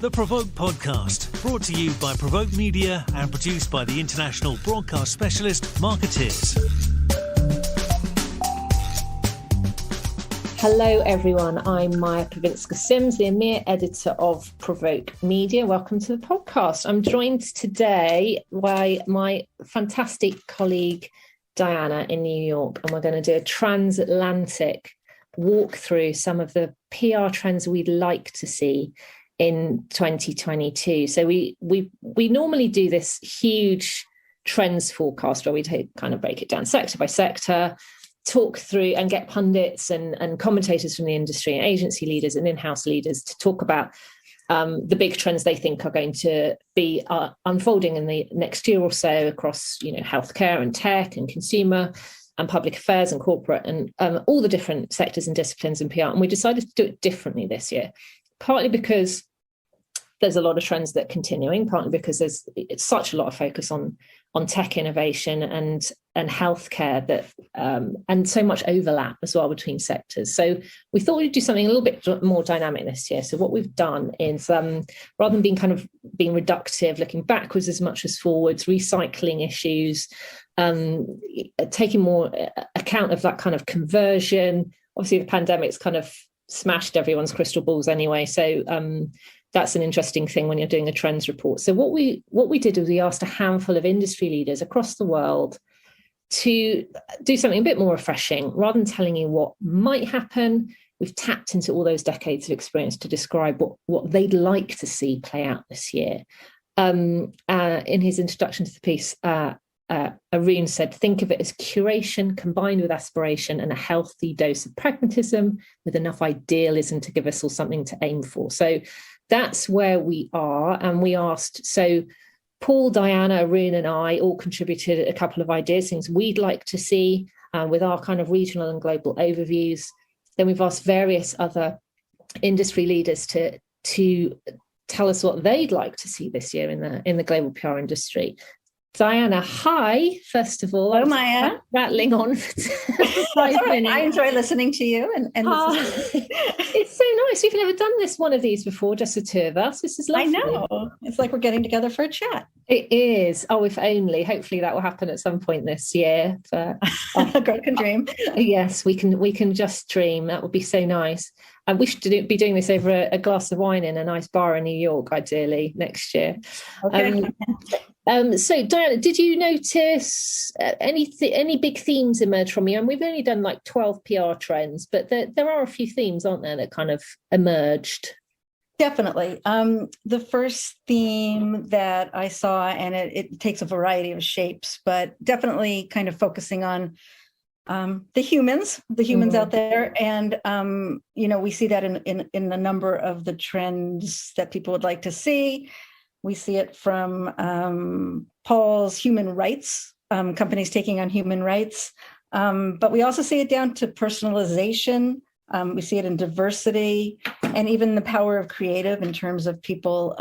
The PRovoke Podcast, brought to you by PRovoke Media and produced by the international broadcast specialist Marketeers. Hello everyone, I'm Maja Pawinska-Sims, the EMEA editor of PRovoke Media. Welcome to the podcast. I'm joined today by my fantastic colleague Joanne in New York, and we're going to do a transatlantic walk through some of the PR trends we'd like to see in 2022. So we normally do this huge trends forecast where we kind of break it down sector by sector, talk through and get pundits and commentators from the industry and agency leaders and in-house leaders to talk about the big trends they think are going to be unfolding in the next year or so across, healthcare and tech and consumer and public affairs and corporate and all the different sectors and disciplines in PR. And we decided to do it differently this year, partly because there's a lot of trends that are continuing, partly because it's such a lot of focus on tech innovation and healthcare that and so much overlap as well between sectors. So we thought we'd do something a little bit more dynamic this year. So what we've done is rather than being reductive, looking backwards as much as forwards, recycling issues, taking more account of that kind of conversion. Obviously, the pandemic's kind of smashed everyone's crystal balls anyway. So that's an interesting thing when you're doing a trends report. So what we did was we asked a handful of industry leaders across the world to do something a bit more refreshing. Rather than telling you what might happen, we've tapped into all those decades of experience to describe what they'd like to see play out this year. In his introduction to the piece, Arun said, think of it as curation combined with aspiration and a healthy dose of pragmatism with enough idealism to give us all something to aim for. So that's where we are. And we asked, so Paul, Diana, Arun and I all contributed a couple of ideas, things we'd like to see with our kind of regional and global overviews. Then we've asked various other industry leaders to tell us what they'd like to see this year in the global PR industry. Diana, hi, first of all. Hello, Maja. Rattling on. I enjoy listening to you. And it's so nice. We've never done one of these before, just the two of us. This is lovely. I know. It's like we're getting together for a chat. It is. Oh, if only. Hopefully that will happen at some point this year. But, God can dream. Yes, we can just dream. That would be so nice. And we should be doing this over a glass of wine in a nice bar in New York, ideally, next year. Okay. So, Diana, did you notice any big themes emerge from you? And we've only done like 12 PR trends, but there are a few themes, aren't there, that kind of emerged? Definitely. The first theme that I saw, and it takes a variety of shapes, but definitely kind of focusing on the humans out there. And, we see that in a number of the trends that people would like to see. We see it from Paul's human rights, companies taking on human rights. But we also see it down to personalisation. We see it in diversity and even the power of creative in terms of people,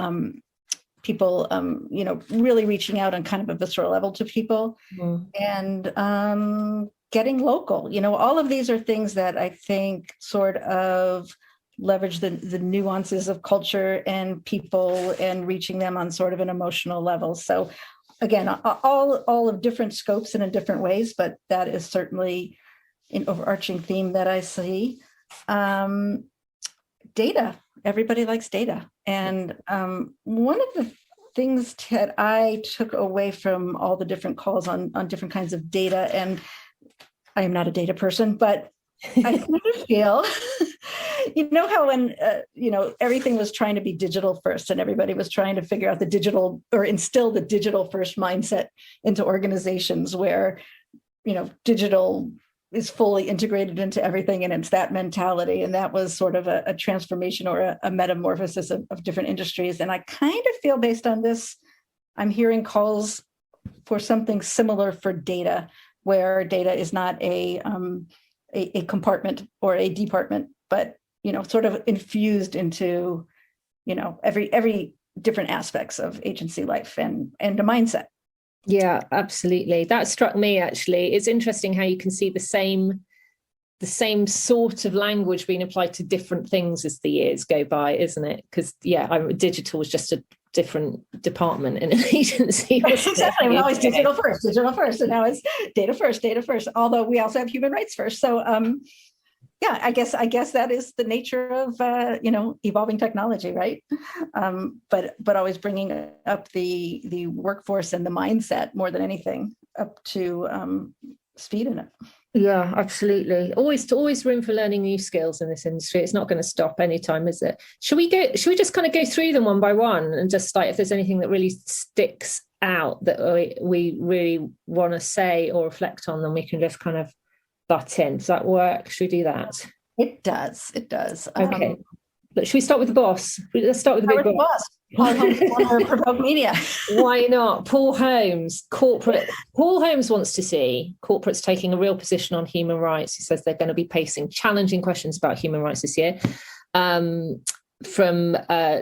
really reaching out on kind of a visceral level to people and getting local. All of these are things that I think sort of leverage the nuances of culture and people and reaching them on sort of an emotional level. So again, all of different scopes and in different ways, but that is certainly an overarching theme that I see. Data, everybody likes data. And one of the things that I took away from all the different calls on different kinds of data, and I am not a data person, but I kind of feel, how when, everything was trying to be digital first and everybody was trying to figure out the digital or instill the digital first mindset into organizations where, digital is fully integrated into everything. And it's that mentality. And that was sort of a transformation or a metamorphosis of different industries. And I kind of feel based on this, I'm hearing calls for something similar for data, where data is not a compartment or a department, but sort of infused into every different aspects of agency life and a mindset. Yeah, absolutely. That struck me, actually. It's interesting how you can see the same the same sort of language being applied to different things as the years go by, isn't it? Because digital was just a different department in an agency. Exactly. It was always digital first, and now it's data first. Although we also have human rights first. So I guess that is the nature of evolving technology, right? But always bringing up the workforce and the mindset more than anything up to speed in it. Yeah, absolutely. Always room for learning new skills in this industry. It's not going to stop anytime, is it? Should we just kind of go through them one by one and just if there's anything that really sticks out that we really want to say or reflect on, then we can just kind of butt in. Does that work? Should we do that? It does. Okay. But should we start with the boss? Let's start with the big boss. PRovoke Media. Why not? Paul Holmes wants to see corporates taking a real position on human rights. He says they're going to be facing challenging questions about human rights this year. From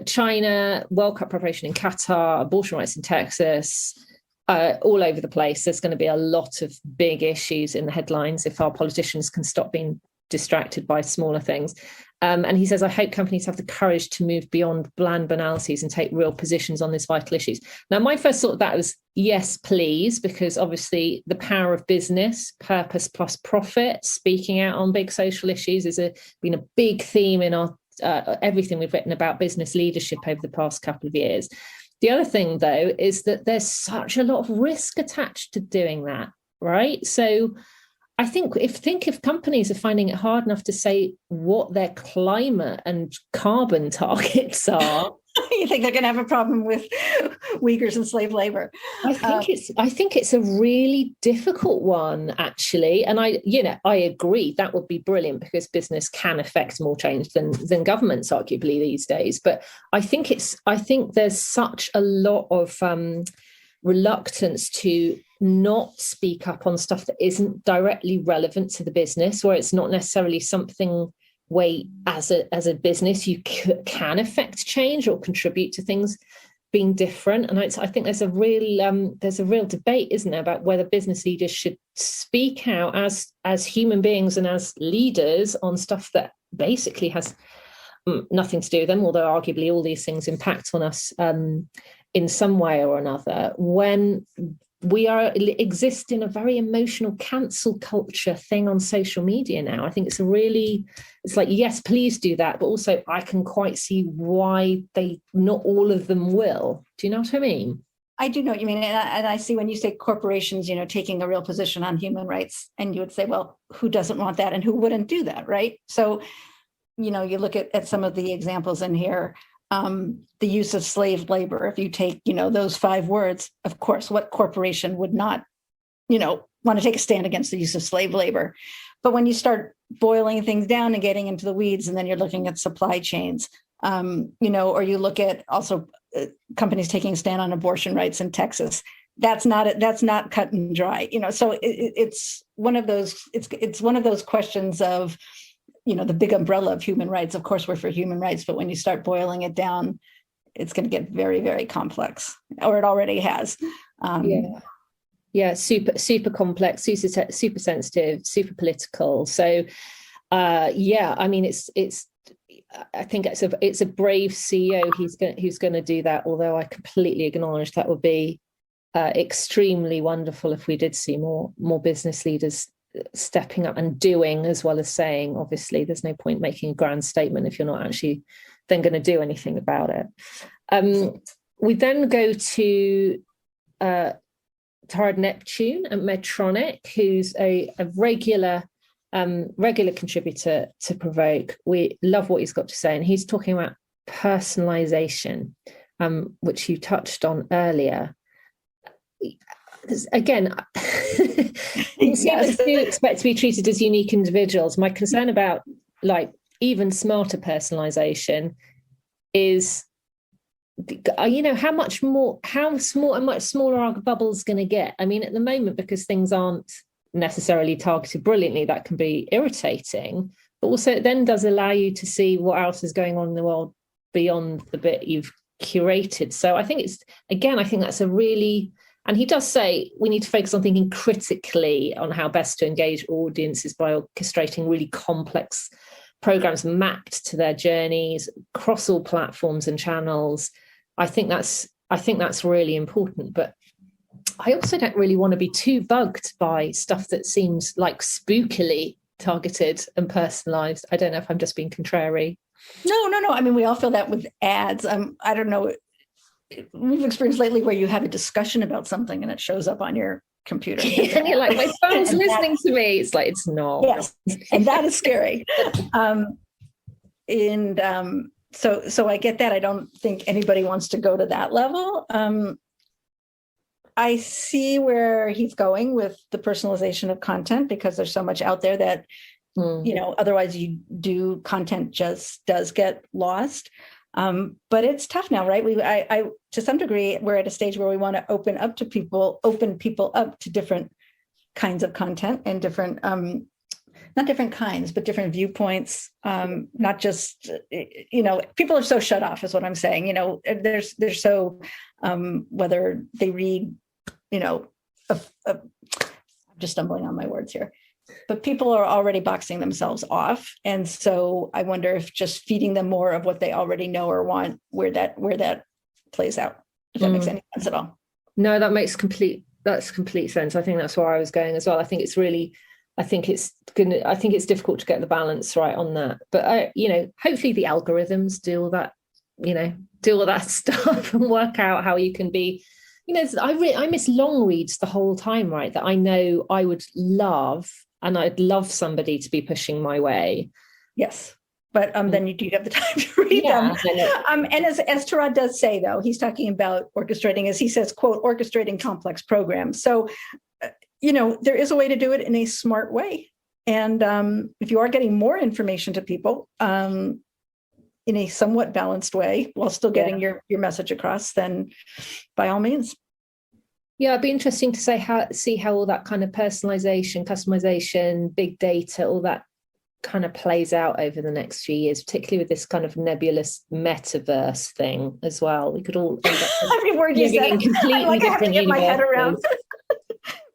China, World Cup preparation in Qatar, abortion rights in Texas, all over the place. There's going to be a lot of big issues in the headlines if our politicians can stop being distracted by smaller things. And he says, I hope companies have the courage to move beyond bland banalities and take real positions on these vital issues. Now, my first thought of that was, yes, please, because obviously the power of business, purpose plus profit, speaking out on big social issues has been a big theme in our everything we've written about business leadership over the past couple of years. The other thing, though, is that there's such a lot of risk attached to doing that, right? So I think if companies are finding it hard enough to say what their climate and carbon targets are, you think they're going to have a problem with Uyghurs and slave labor? I think it's a really difficult one, actually. And I agree that would be brilliant because business can affect more change than governments, arguably, these days. But I think there's such a lot of reluctance to not speak up on stuff that isn't directly relevant to the business, where it's not necessarily something where as a business you can affect change or contribute to things being different. And I think there's a real debate, isn't there, about whether business leaders should speak out as human beings and as leaders on stuff that basically has nothing to do with them, although arguably all these things impact on us in some way or another, when we exist in a very emotional cancel culture thing on social media now. I think it's like, yes, please do that. But also I can quite see why not all of them will. Do you know what I mean? I do know what you mean. And I see when you say corporations, taking a real position on human rights, and you would say, well, who doesn't want that and who wouldn't do that, right? So, you look at some of the examples in here. The use of slave labor, if you take, those 5 words, of course, what corporation would not, want to take a stand against the use of slave labor? But when you start boiling things down and getting into the weeds, and then you're looking at supply chains, or you look at also companies taking a stand on abortion rights in Texas, that's not cut and dry, so it's one of those questions of, the big umbrella of human rights. Of course, we're for human rights, but when you start boiling it down, it's going to get very, very complex, or it already has. Super complex, super sensitive, super political. So, I mean, I think it's a brave CEO who's going to do that. Although I completely acknowledge that would be extremely wonderful if we did see more business leaders stepping up and doing as well as saying. Obviously, there's no point making a grand statement if you're not actually then going to do anything about it. We then go to Torod Neptune at Medtronic, who's a regular contributor to PRovoke. We love what he's got to say, and he's talking about personalisation, which you touched on earlier. Again, consumers do expect to be treated as unique individuals. My concern about even smarter personalisation is, how much smaller our bubble's going to get. I mean, at the moment, because things aren't necessarily targeted brilliantly, that can be irritating. But also, it then does allow you to see what else is going on in the world beyond the bit you've curated. So I think that's a really And he does say we need to focus on thinking critically on how best to engage audiences by orchestrating really complex programs mapped to their journeys across all platforms and channels. I think that's really important. But I also don't really want to be too bugged by stuff that seems like spookily targeted and personalized. I don't know if I'm just being contrary. No. I mean, we all feel that with ads. I don't know. We've experienced lately where you have a discussion about something and it shows up on your computer. And you're like, my phone's listening to me. It's like, it's not. Yes, and that is scary. So I get that. I don't think anybody wants to go to that level. I see where he's going with the personalization of content, because there's so much out there that, otherwise content just does get lost. But it's tough now, right? I to some degree, we're at a stage where we want to open people up to different kinds of content and different, not different kinds, but different viewpoints. Not just, people are so shut off is what I'm saying. They're so, whether they read, I'm just stumbling on my words here, but people are already boxing themselves off. And so I wonder if just feeding them more of what they already know or want, where that plays out, if that makes any sense at all. No, that makes complete sense. I think that's where I was going as well. I think it's difficult to get the balance right on that. But hopefully the algorithms do all that stuff and work out how you can be, I miss long reads the whole time, right? That I know I would love, and I'd love somebody to be pushing my way. Yes. But then you do have the time to read them. And as Torod does say, though, he's talking about orchestrating, as he says, quote, orchestrating complex programs. So, there is a way to do it in a smart way. And if you are getting more information to people in a somewhat balanced way, while still getting your message across, then by all means. Yeah, it'd be interesting to see how all that kind of personalization, customization, big data, all that kind of plays out over the next few years, particularly with this kind of nebulous metaverse thing as well. We could all end up every word you said, in completely like different I have to get my head around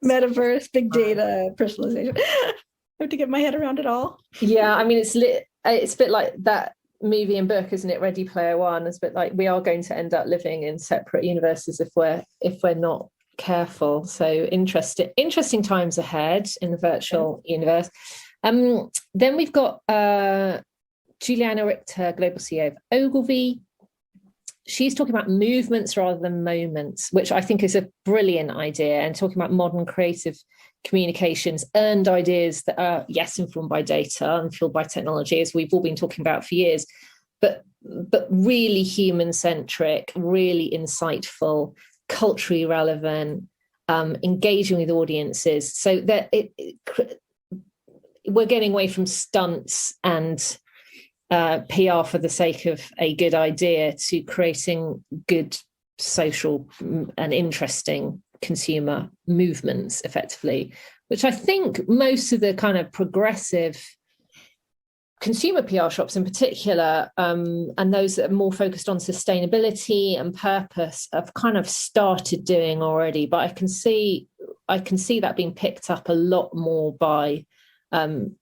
metaverse, big data, personalization. I have to get my head around it all. Yeah, I mean, it's a bit like that movie and book, isn't it? Ready Player One. It's a bit like we are going to end up living in separate universes if we're not careful. So interesting times ahead in the virtual universe. Then we've got Julianna Richter, Global CEO of Ogilvy. She's talking about movements rather than moments, which I think is a brilliant idea, and talking about modern creative communications, earned ideas that are, yes, informed by data and fueled by technology, as we've all been talking about for years, but really human-centric, really insightful, culturally relevant, engaging with audiences, so that we're getting away from stunts and PR for the sake of a good idea to creating good social and interesting consumer movements effectively, which I think most of the kind of progressive consumer PR shops in particular, and those that are more focused on sustainability and purpose, have kind of started doing already. But I can see that being picked up a lot more by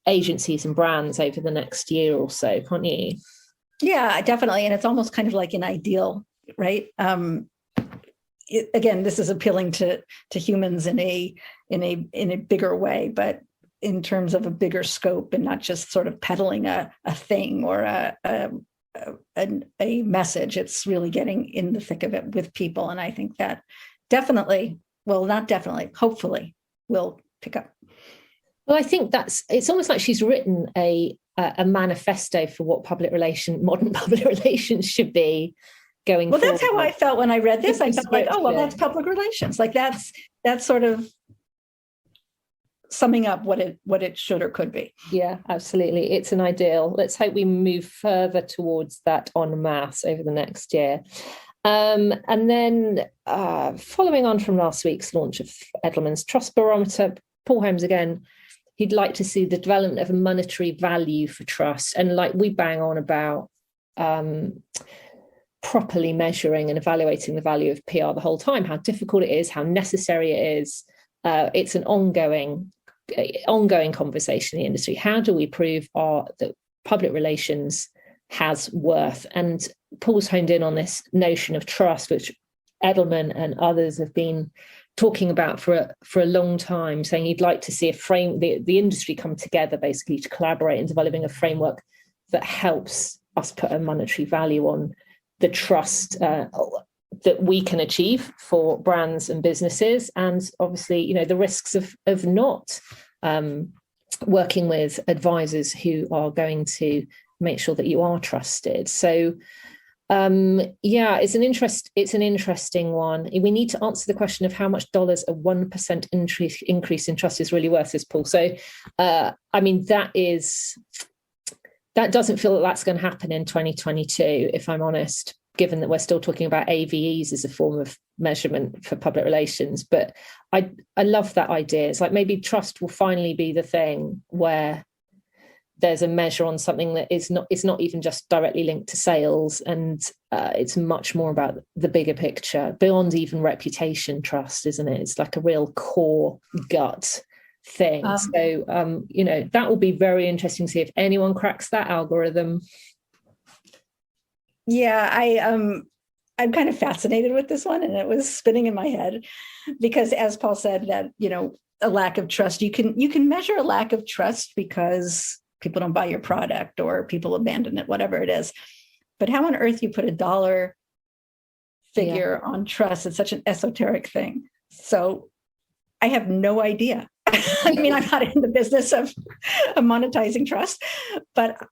agencies and brands over the next year or so, can't you? Yeah, definitely. And it's almost kind of like an ideal, right? Again, this is appealing to humans in a bigger way, but in terms of a bigger scope, and not just sort of peddling a thing or a message. It's really getting in the thick of it with people. And I think that hopefully will pick up. Well, I think it's almost like she's written a manifesto for what modern public relations should be going forward. Well, that's how I felt when I read this. I felt like, oh, well, that's public relations. Like that's sort of summing up what it should or could be. Yeah, absolutely. It's an ideal. Let's hope we move further towards that en masse over the next year. And then following on from last week's launch of Edelman's Trust Barometer, Paul Holmes again, he'd like to see the development of a monetary value for trust. And like we bang on about properly measuring and evaluating the value of PR the whole time, how difficult it is, how necessary it is. It's an ongoing conversation in the industry. How do we prove that public relations has worth? And Paul's honed in on this notion of trust, which Edelman and others have been talking about for a long time, saying you'd like to see the industry come together basically to collaborate in developing a framework that helps us put a monetary value on the trust that we can achieve for brands and businesses, and obviously, the risks of not working with advisors who are going to make sure that you are trusted. So it's an interesting one. We need to answer the question of how much dollars a 1% increase in trust is really worth, this, Paul. So that doesn't feel that that's going to happen in 2022, if I'm honest, given that we're still talking about AVEs as a form of measurement for public relations. But I love that idea. It's like maybe trust will finally be the thing where there's a measure on something that it's not even just directly linked to sales, and it's much more about the bigger picture, beyond even reputation trust, isn't it? It's like a real core gut thing. So that will be very interesting to see if anyone cracks that algorithm. Yeah, I'm kind of fascinated with this one, and it was spinning in my head because, as Paul said, that a lack of trust, you can measure a lack of trust because people don't buy your product or people abandon it, whatever it is. But how on earth you put a dollar figure on trust? It's such an esoteric thing. So I have no idea. I mean, I'm not in the business of monetizing trust, but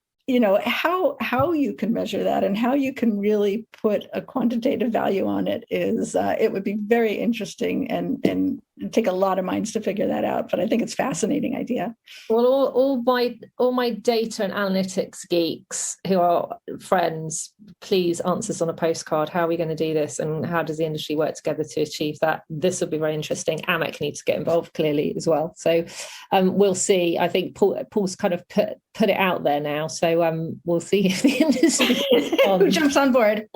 how you can measure that and how you can really put a quantitative value on it is, it would be very interesting and take a lot of minds to figure that out. But I think it's a fascinating idea. Well, all my data and analytics geeks who are friends, please answer us on a postcard. How are we going to do this, and how does the industry work together to achieve that? This will be very interesting. AMEC needs to get involved clearly as well. So we'll see. I think Paul's kind of put it out there now. So we'll see if the industry who jumps on board.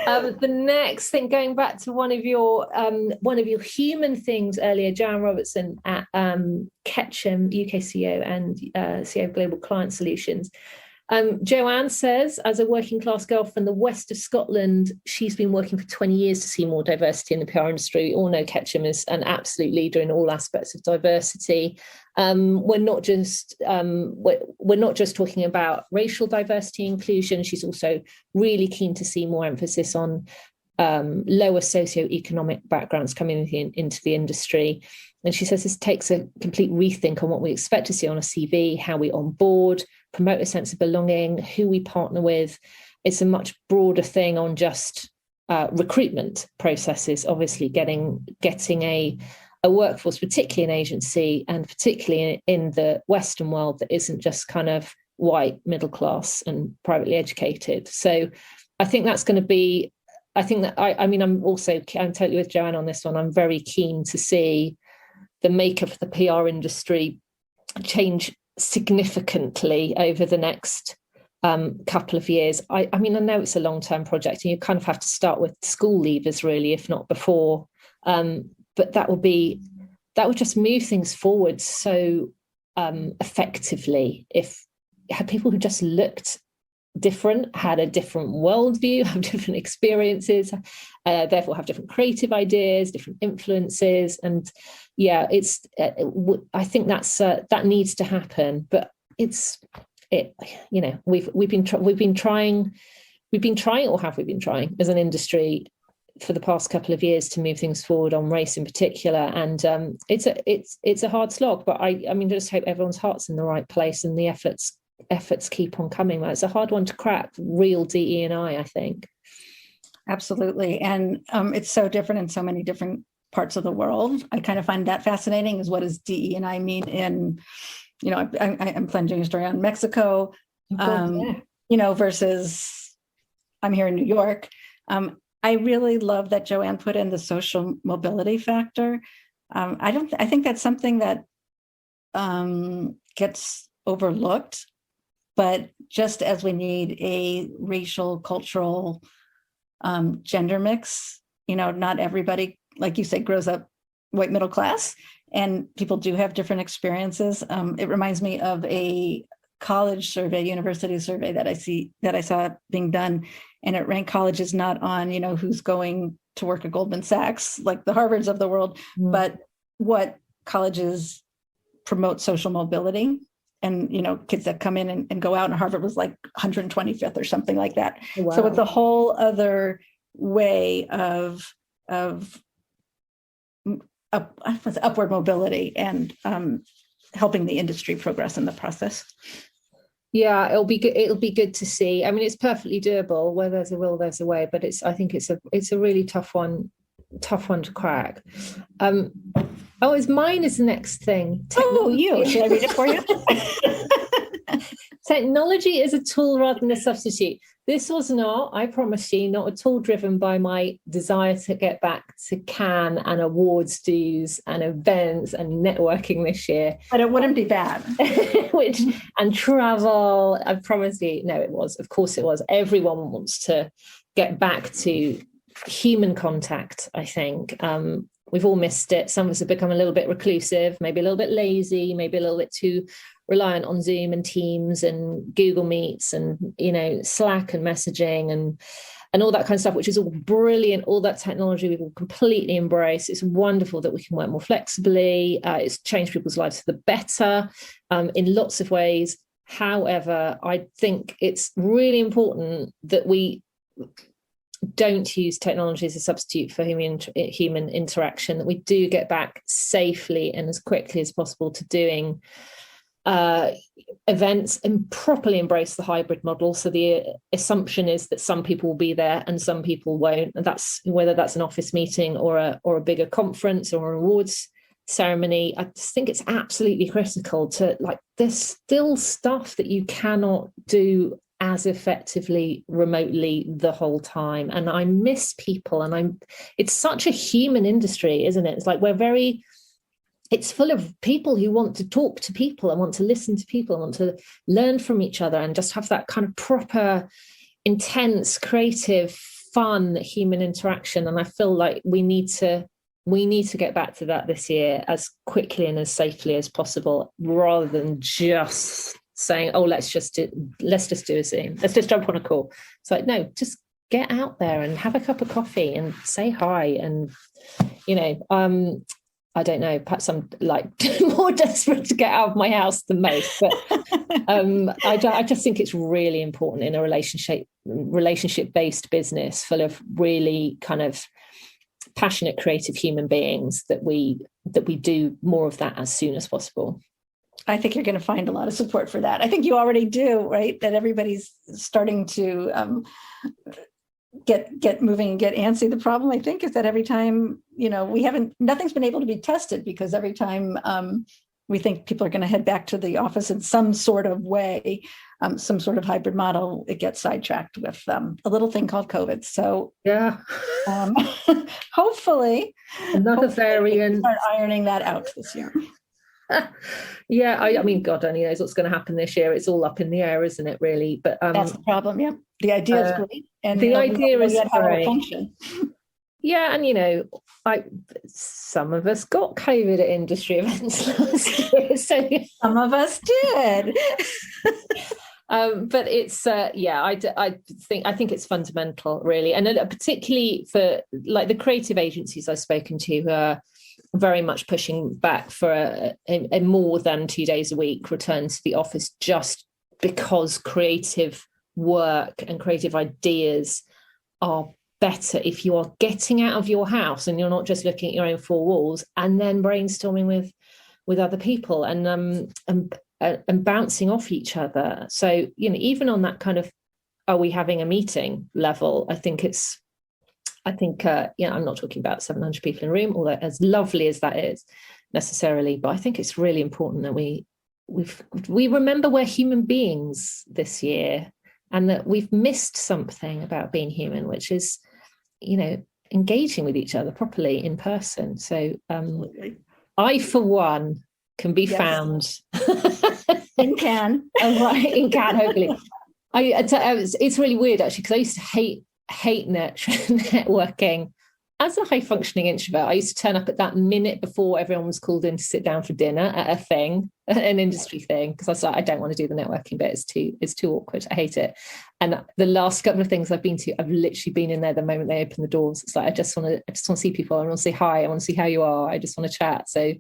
The next thing, going back to one of your human things earlier, Joanne Robertson at Ketchum, UK CEO and CEO of Global Client Solutions. Joanne says, as a working class girl from the west of Scotland, she's been working for 20 years to see more diversity in the PR industry. We all know Ketchum is an absolute leader in all aspects of diversity. We're not just talking about racial diversity inclusion. She's also really keen to see more emphasis on lower socioeconomic backgrounds coming into the industry. And she says this takes a complete rethink on what we expect to see on a CV, how we onboard, promote a sense of belonging, who we partner with. It's a much broader thing on just recruitment processes, obviously getting a workforce, particularly an agency, and particularly in the Western world, that isn't just kind of white, middle class and privately educated. So I think that's going to be, I'm totally with Joanne on this one. I'm very keen to see the makeup of the PR industry change significantly over the next couple of years. I know it's a long-term project, and you kind of have to start with school leavers, really, if not before. But that would just move things forward so effectively if had people who just looked different, had a different worldview, have different experiences, therefore have different creative ideas, different influences. And I think that needs to happen. But we've been trying, or have we been trying as an industry for the past couple of years to move things forward on race in particular, and it's a hard slog. But I just hope everyone's heart's in the right place and the efforts keep on coming. It's a hard one to crack, real DE&I, I think. Absolutely. And it's so different in so many different parts of the world. I kind of find that fascinating, is what does DE&I mean in, I'm planning a story on Mexico, versus I'm here in New York. I really love that Joanne put in the social mobility factor. I think that's something that gets overlooked But just as we need a racial, cultural, gender mix, not everybody, like you said, grows up white middle class, and people do have different experiences. It reminds me of a college survey, university survey that I saw being done, and it ranked colleges not on, who's going to work at Goldman Sachs, like the Harvards of the world, but what colleges promote social mobility. And, kids that come in and go out, and Harvard was like 125th or something like that. Wow. So it's a whole other way of upward mobility and helping the industry progress in the process. Yeah, it'll be good. It'll be good to see. I mean, it's perfectly doable. Where there's a will, there's a way. But I think it's a really tough one to crack. Mine is the next thing. Should I read it for you? Technology is a tool rather than a substitute. This was not, I promise you, not at all driven by my desire to get back to Cannes and awards dues and events and networking this year. But it wouldn't be bad. And travel. I promise you, no, it was. Of course it was. Everyone wants to get back to human contact, I think. We've all missed it. Some of us have become a little bit reclusive, maybe a little bit lazy, maybe a little bit too reliant on Zoom and Teams and Google Meets and, Slack and messaging and all that kind of stuff, which is all brilliant. All that technology we will completely embrace. It's wonderful that we can work more flexibly. It's changed people's lives for the better in lots of ways. However, I think it's really important that we don't use technology as a substitute for human interaction, that we do get back safely and as quickly as possible to doing events and properly embrace the hybrid model. So the assumption is that some people will be there and some people won't. And that's whether that's an office meeting or a bigger conference or an awards ceremony. I just think it's absolutely critical to, there's still stuff that you cannot do as effectively remotely the whole time. And I miss people, and it's such a human industry, isn't it? It's like it's full of people who want to talk to people and want to listen to people and want to learn from each other and just have that kind of proper, intense, creative, fun human interaction. And I feel like we need to get back to that this year as quickly and as safely as possible, rather than just saying, let's just do a Zoom. Let's just jump on a call. It's like, no, just get out there and have a cup of coffee and say hi. And, I don't know, perhaps I'm more desperate to get out of my house than most, but I just think it's really important in a relationship-based business full of really kind of passionate, creative human beings that we do more of that as soon as possible. I think you're going to find a lot of support for that. I think you already do, right? That everybody's starting to get moving and get antsy. The problem, I think, is that every time, nothing's been able to be tested, because every time we think people are going to head back to the office in some sort of way, some sort of hybrid model, it gets sidetracked with a little thing called COVID. So yeah, hopefully another variant. Start ironing that out this year. Yeah, I mean, God only knows what's going to happen this year. It's all up in the air, isn't it, really? But that's the problem. Yeah, the idea is great, and the idea is great. Function. Yeah, and some of us got COVID at industry events last year, so some of us did. But it's I think it's fundamental, really, and particularly for the creative agencies I've spoken to who are very much pushing back for a more than 2 days a week return to the office, just because creative work and creative ideas are better if you are getting out of your house and you're not just looking at your own four walls and then brainstorming with other people and bouncing off each other. So, even on that kind of, are we having a meeting level, I think I'm not talking about 700 people in a room, although as lovely as that is necessarily, but I think it's really important that we remember we're human beings this year, and that we've missed something about being human, which is, engaging with each other properly in person. So I, for one, can be found in Cannes. Right, in Cannes, hopefully. It's really weird actually, because I used to hate networking. As a high functioning introvert, I used to turn up at that minute before everyone was called in to sit down for dinner at a thing, an industry thing, because I was like, I don't want to do the networking bit. It's too awkward. I hate it. And the last couple of things I've been to, I've literally been in there the moment they open the doors. It's like I just want to see people. I want to say hi. I want to see how you are. I just want to chat. So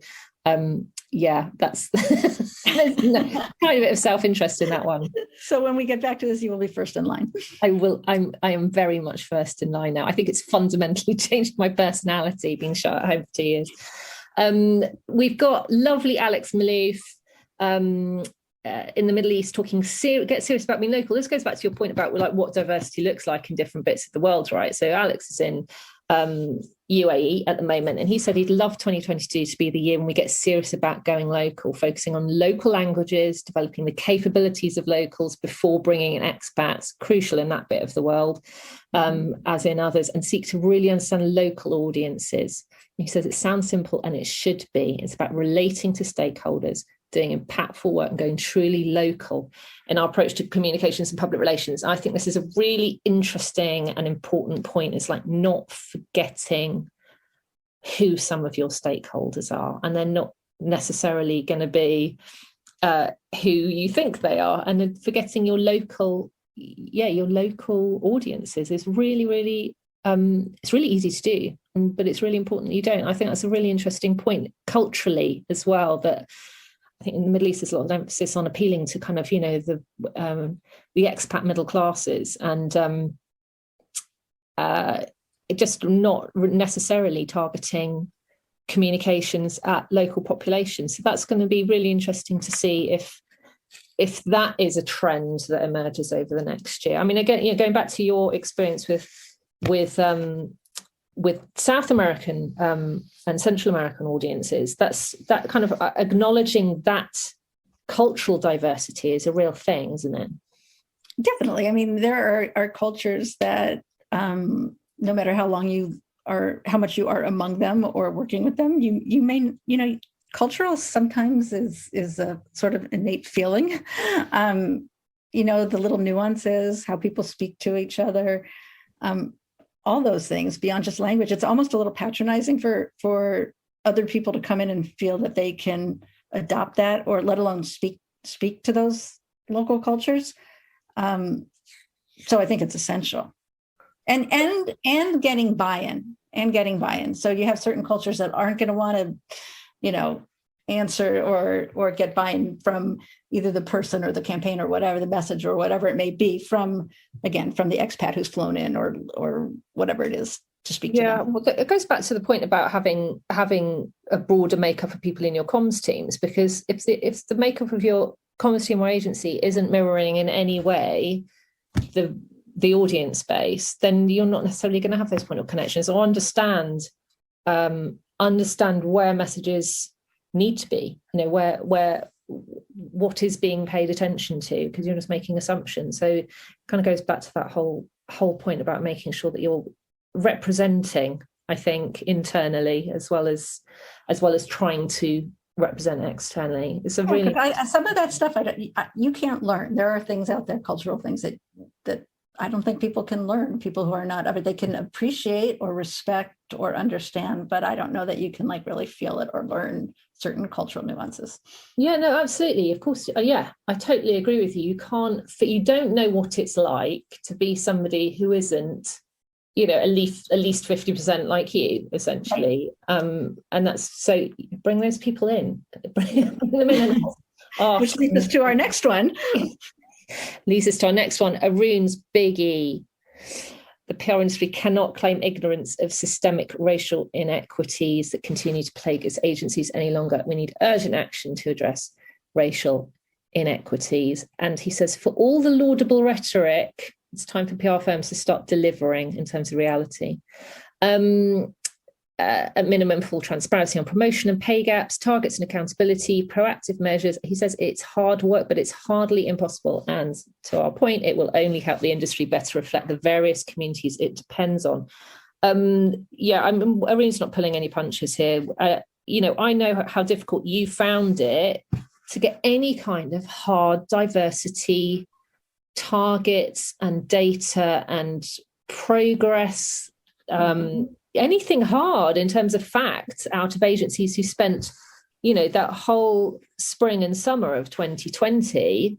yeah, that's there's kind of a bit of self-interest in that one. So when we get back to this, you will be first in line. I will. I am very much first in line now. I think it's fundamentally changed my personality being shut at home for 2 years. We've got lovely Alex Malouf in the Middle East talking get serious about being local. This goes back to your point about like what diversity looks like in different bits of the world, right? So Alex is in UAE at the moment, and he said he'd love 2022 to be the year when we get serious about going local, focusing on local languages, developing the capabilities of locals before bringing in expats, crucial in that bit of the world, as in others, and seek to really understand local audiences. He says it sounds simple, and it should be. It's about relating to stakeholders, doing impactful work, and going truly local in our approach to communications and public relations. I think this is a really interesting and important point. It's like not forgetting who some of your stakeholders are, and they're not necessarily going to be who you think they are, and then forgetting your local audiences is really, really it's really easy to do, but it's really important that you don't. I think that's a really interesting point culturally as well, that I think in the Middle East there's a lot of emphasis on appealing to kind of, the expat middle classes, and just not necessarily targeting communications at local populations. So that's going to be really interesting to see if that is a trend that emerges over the next year. I mean, again, going back to your experience with South American and Central American audiences, that kind of acknowledging that cultural diversity is a real thing, isn't it? Definitely. I mean, there are cultures that no matter how long you are, how much you are among them or working with them, you may, cultural sometimes is a sort of innate feeling. The little nuances, how people speak to each other, all those things beyond just language. It's almost a little patronizing for other people to come in and feel that they can adopt that, or let alone speak to those local cultures. So I think it's essential, and getting buy-in. So you have certain cultures that aren't going to want to, answer or get buy-in from either the person or the campaign or whatever, the message or whatever it may be from the expat who's flown in or whatever it is to speak to them. Well, it goes back to the point about having a broader makeup of people in your comms teams, because if the makeup of your comms team or agency isn't mirroring in any way the audience base, then you're not necessarily going to have those point of connections or understand where messages need to be, where what is being paid attention to, because you're just making assumptions. So it kind of goes back to that whole point about making sure that you're representing, I think, internally as well as trying to represent externally. It's a really some of that stuff you can't learn. There are things out there, cultural things that I don't think people can learn. People who are not, they can appreciate or respect or understand, but I don't know that you can really feel it or learn certain cultural nuances. Yeah, no, absolutely. Of course. Yeah, I totally you agree with you. You don't know what it's like to be somebody who isn't, at least 50% like you, essentially. Right. And that's, so bring those people in. Bring them in. Which leads us to our next one. Arun's biggie. The PR industry cannot claim ignorance of systemic racial inequities that continue to plague its agencies any longer. We need urgent action to address racial inequities. And he says, for all the laudable rhetoric, it's time for PR firms to start delivering in terms of reality. At minimum, full transparency on promotion and pay gaps, targets and accountability, proactive measures. He says it's hard work, but it's hardly impossible. And to our point, it will only help the industry better reflect the various communities it depends on. Arun's not pulling any punches here. I know how difficult you found it to get any kind of hard diversity targets and data and progress, anything hard in terms of facts out of agencies who spent, that whole spring and summer of 2020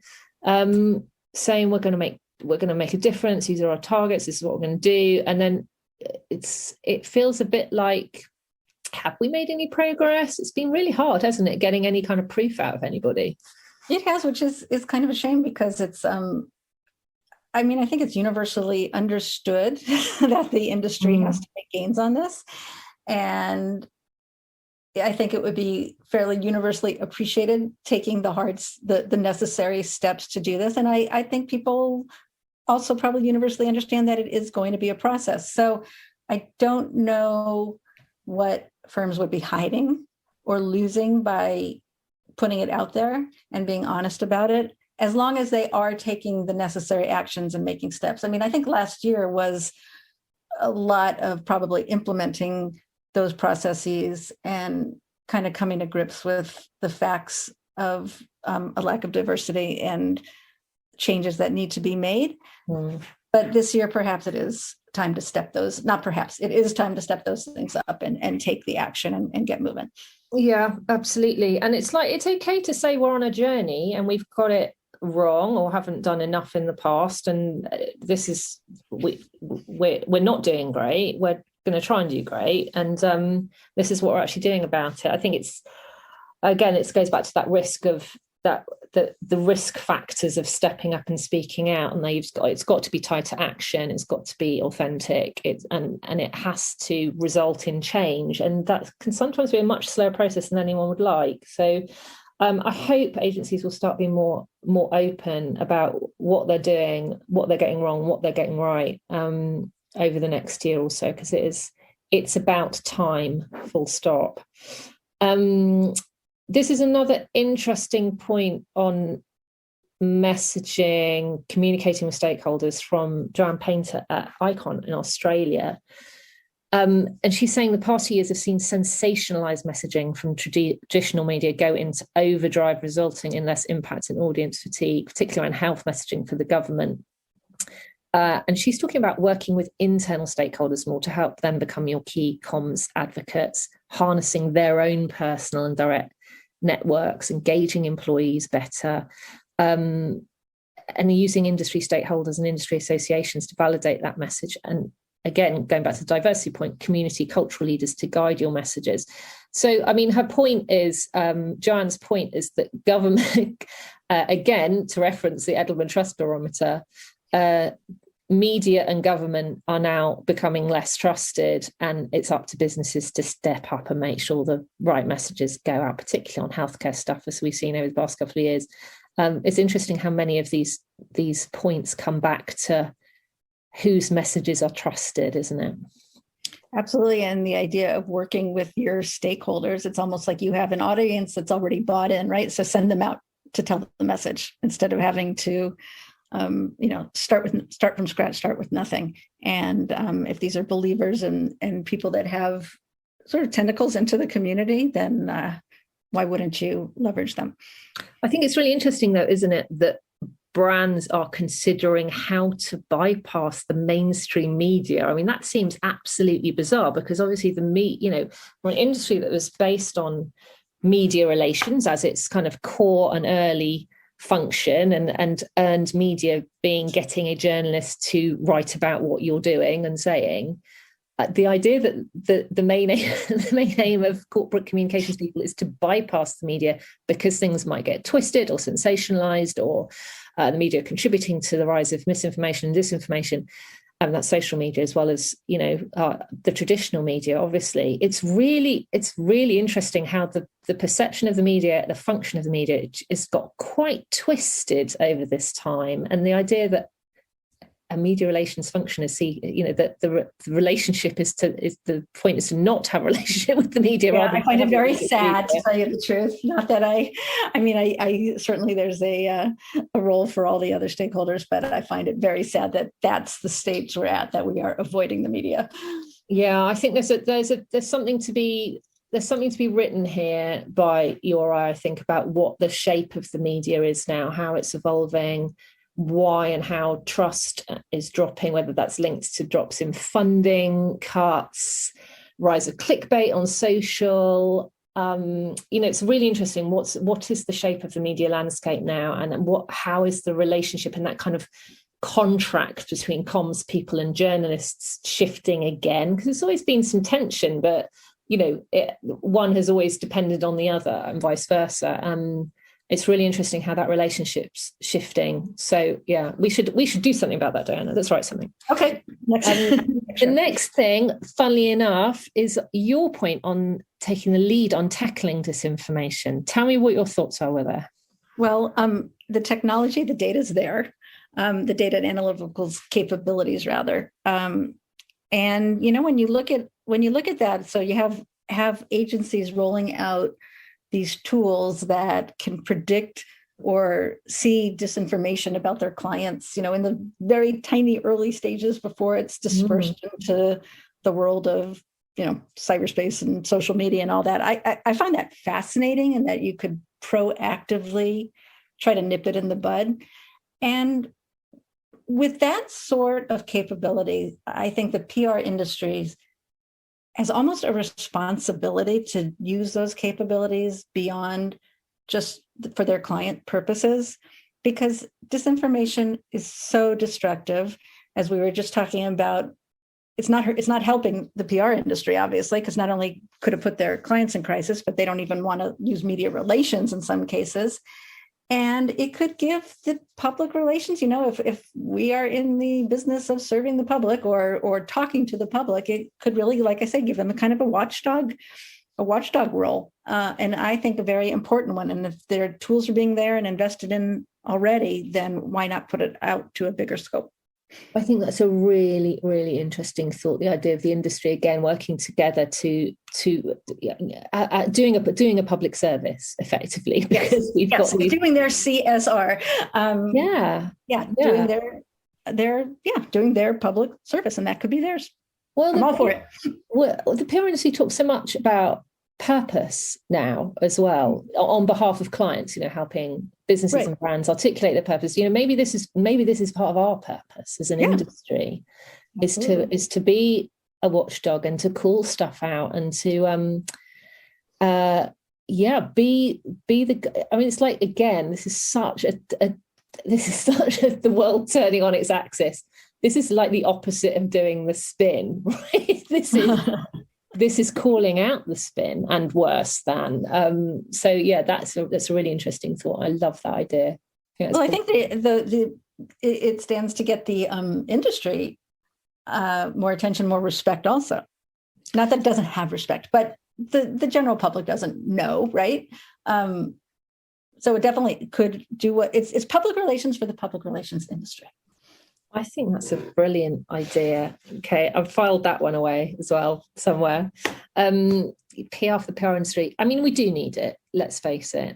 saying we're going to make a difference. These are our targets. This is what we're going to do. And then it feels a bit like, have we made any progress? It's been really hard, hasn't it, getting any kind of proof out of anybody? It has, which is kind of a shame, because it's, I think it's universally understood that the industry has to make gains on this. And I think it would be fairly universally appreciated taking the necessary steps to do this. And I think people also probably universally understand that it is going to be a process. So I don't know what firms would be hiding or losing by putting it out there and being honest about it, as long as they are taking the necessary actions and making steps. I think last year was a lot of probably implementing those processes and kind of coming to grips with the facts of a lack of diversity and changes that need to be made. But this year, perhaps it is time to step those, not perhaps, it is time to step those things up and take the action and get moving. Yeah, absolutely. And it's okay to say we're on a journey and we've got it wrong or haven't done enough in the past. And we're not doing great. We're going to try and do great. And this is what we're actually doing about it. I think it goes back to that risk of the risk factors of stepping up and speaking out, and it's got to be tied to action, it's got to be authentic, and it has to result in change, and that can sometimes be a much slower process than anyone would like. So I hope agencies will start being more open about what they're doing, what they're getting wrong, what they're getting right over the next year or so, because it's about time, full stop. This is another interesting point on messaging, communicating with stakeholders, from Joanne Painter at Icon in Australia. And she's saying the past 2 years have seen sensationalized messaging from traditional media go into overdrive, resulting in less impact and audience fatigue, particularly around health messaging for the government. And she's talking about working with internal stakeholders more to help them become your key comms advocates, harnessing their own personal and direct networks, engaging employees better, and using industry stakeholders and industry associations to validate that message. And again, going back to the diversity point, community, cultural leaders to guide your messages. So, her point is, Joanne's point is that government, again, to reference the Edelman Trust Barometer, media and government are now becoming less trusted, and it's up to businesses to step up and make sure the right messages go out, particularly on healthcare stuff, as we've seen over the past couple of years. It's interesting how many of these points come back to whose messages are trusted, isn't it? Absolutely. And the idea of working with your stakeholders, it's almost like you have an audience that's already bought in, right? So send them out to tell the message instead of having to start from scratch, start with nothing. And if these are believers and people that have sort of tentacles into the community, then why wouldn't you leverage them? I think it's really interesting, though, isn't it, that brands are considering how to bypass the mainstream media. That seems absolutely bizarre, because obviously we're an industry that was based on media relations as its kind of core and early function, and earned media being getting a journalist to write about what you're doing and saying. The idea that the main aim of corporate communications people is to bypass the media because things might get twisted or sensationalized, or the media contributing to the rise of misinformation and disinformation, and that's social media as well as the traditional media. Obviously, it's really interesting how the perception of the media, the function of the media, has got quite twisted over this time, and the idea that a media relations function is that the relationship is the point is to not have a relationship with the media. Yeah, I find it very sad, to tell you the truth. Not that I certainly there's a role for all the other stakeholders, but I find it very sad that that's the stage we're at, that we are avoiding the media. Yeah, I think there's something to be there's something to be written here by you or I think, about what the shape of the media is now, how it's evolving, why and how trust is dropping, whether that's linked to drops in funding, cuts, rise of clickbait on social. It's really interesting. What is the shape of the media landscape now, and how is the relationship and that kind of contract between comms people and journalists shifting again? Because there's always been some tension, but one has always depended on the other and vice versa. It's really interesting how that relationship's shifting. So yeah, we should do something about that, Joanna. Let's write something. Okay. The next thing, funnily enough, is your point on taking the lead on tackling disinformation. Tell me what your thoughts are with that. Well, the technology, the data is there, the data and analytical capabilities, rather. And when you look at that, so you have agencies rolling out these tools that can predict or see disinformation about their clients, in the very tiny early stages before it's dispersed into the world of, cyberspace and social media and all that. I find that fascinating, and that you could proactively try to nip it in the bud. And with that sort of capability, I think the PR industry has almost a responsibility to use those capabilities beyond just for their client purposes, because disinformation is so destructive. As we were just talking about, it's not helping the PR industry, obviously, because not only could it put their clients in crisis, but they don't even want to use media relations in some cases. And it could give the public relations, if we are in the business of serving the public or talking to the public, it could really, like I say, give them a kind of a watchdog role. And I think a very important one. And if their tools are being there and invested in already, then why not put it out to a bigger scope? I think that's a really, really interesting thought. The idea of the industry again working together to doing a public service effectively, because we've got doing their CSR. Doing their public service, and that could be theirs. Well, I'm all for it. Well, the PR industry talks so much about purpose now as well, on behalf of clients, helping businesses and brands articulate their purpose. Maybe this is part of our purpose as an industry, is to be a watchdog and to call stuff out and to be the. I mean, it's like, again, this is such the world turning on its axis. This is like the opposite of doing the spin, right? This is calling out the spin and worse than. So yeah, that's a really interesting thought. I love that idea. I think it stands to get the industry more attention, more respect also. Not that it doesn't have respect, but the general public doesn't know, right? So it definitely could do what it's public relations for the public relations industry. I think that's a brilliant idea. Okay, I've filed that one away as well somewhere. PR for the PR industry. I mean, we do need it, let's face it.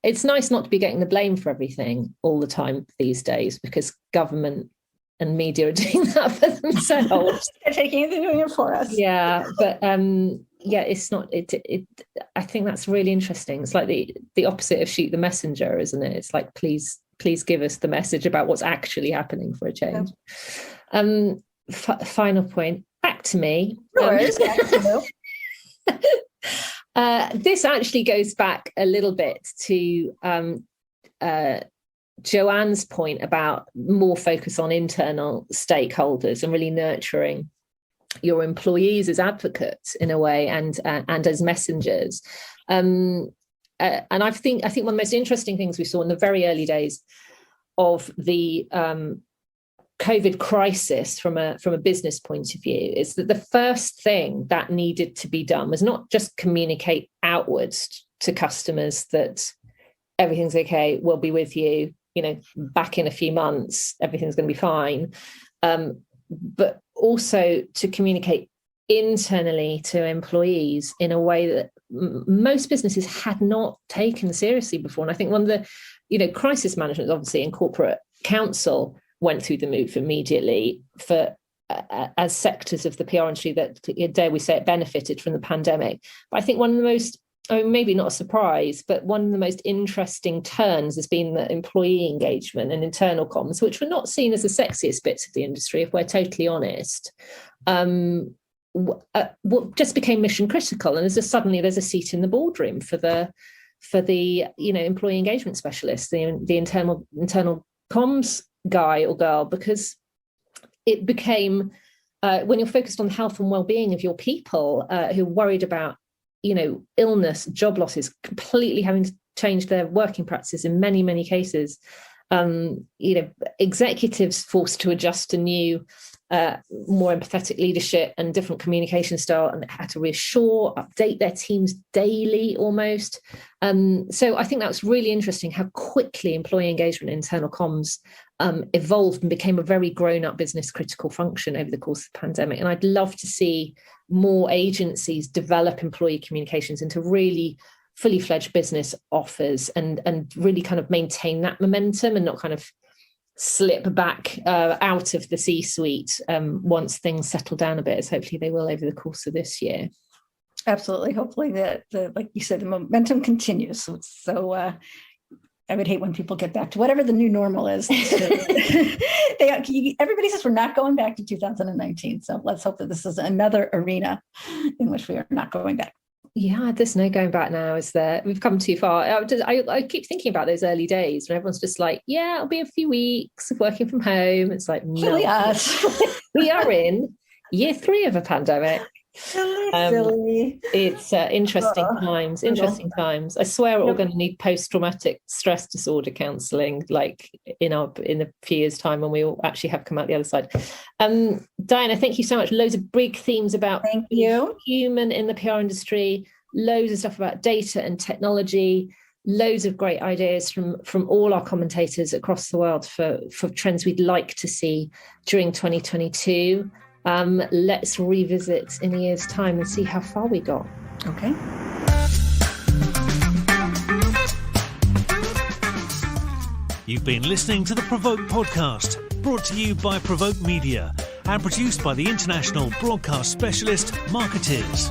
It's nice not to be getting the blame for everything all the time these days, because government and media are doing that for themselves. They're doing it for us. Yeah, but it's not. I think that's really interesting. It's like the opposite of shoot the messenger, isn't it? It's like, please give us the message about what's actually happening for a change. Yeah. Final point, back to me. This actually goes back a little bit to Joanne's point about more focus on internal stakeholders and really nurturing your employees as advocates in a way, and as messengers. And I think one of the most interesting things we saw in the very early days of the COVID crisis from a business point of view is that the first thing that needed to be done was not just communicate outwards to customers that everything's okay, we'll be with you, back in a few months, everything's going to be fine, but also to communicate internally to employees in a way that most businesses had not taken seriously before. And I think one of the, crisis management, obviously in corporate counsel, went through the move immediately for as sectors of the PR industry that, dare we say it, benefited from the pandemic. But I think one of the most, maybe not a surprise, but one of the most interesting turns has been the employee engagement and internal comms, which were not seen as the sexiest bits of the industry, if we're totally honest. Just became mission critical, and suddenly there's a seat in the boardroom for the employee engagement specialist, the internal comms guy or girl, because it became when you're focused on the health and well-being of your people who are worried about illness, job losses, completely having to change their working practices in many cases, executives forced to adjust to new more empathetic leadership and different communication style, and had to reassure, update their teams daily almost. So I think that's really interesting how quickly employee engagement and internal comms evolved and became a very grown-up business critical function over the course of the pandemic. And I'd love to see more agencies develop employee communications into really fully fledged business offers and really kind of maintain that momentum and not kind of slip back out of the C-suite once things settle down a bit, as hopefully they will over the course of this year. Absolutely. Hopefully that, like you said, the momentum continues. So I would hate when people get back to whatever the new normal is. Everybody says we're not going back to 2019. So let's hope that this is another arena in which we are not going back. Yeah, there's no going back now, is there? We've come too far. I keep thinking about those early days when everyone's just like, yeah, it'll be a few weeks of working from home. It's like, no, we are in year 3 of a pandemic. Silly. It's interesting times. I swear we're all going to need post-traumatic stress disorder counselling, like in a few years' time when we all actually have come out the other side. Diana, thank you so much. Loads of big themes about human in the PR industry, loads of stuff about data and technology, loads of great ideas from all our commentators across the world for trends we'd like to see during 2022. Let's revisit in a year's time and see how far we got. Okay. You've been listening to the PRovoke podcast, brought to you by PRovoke Media and produced by the international broadcast specialist Marketers.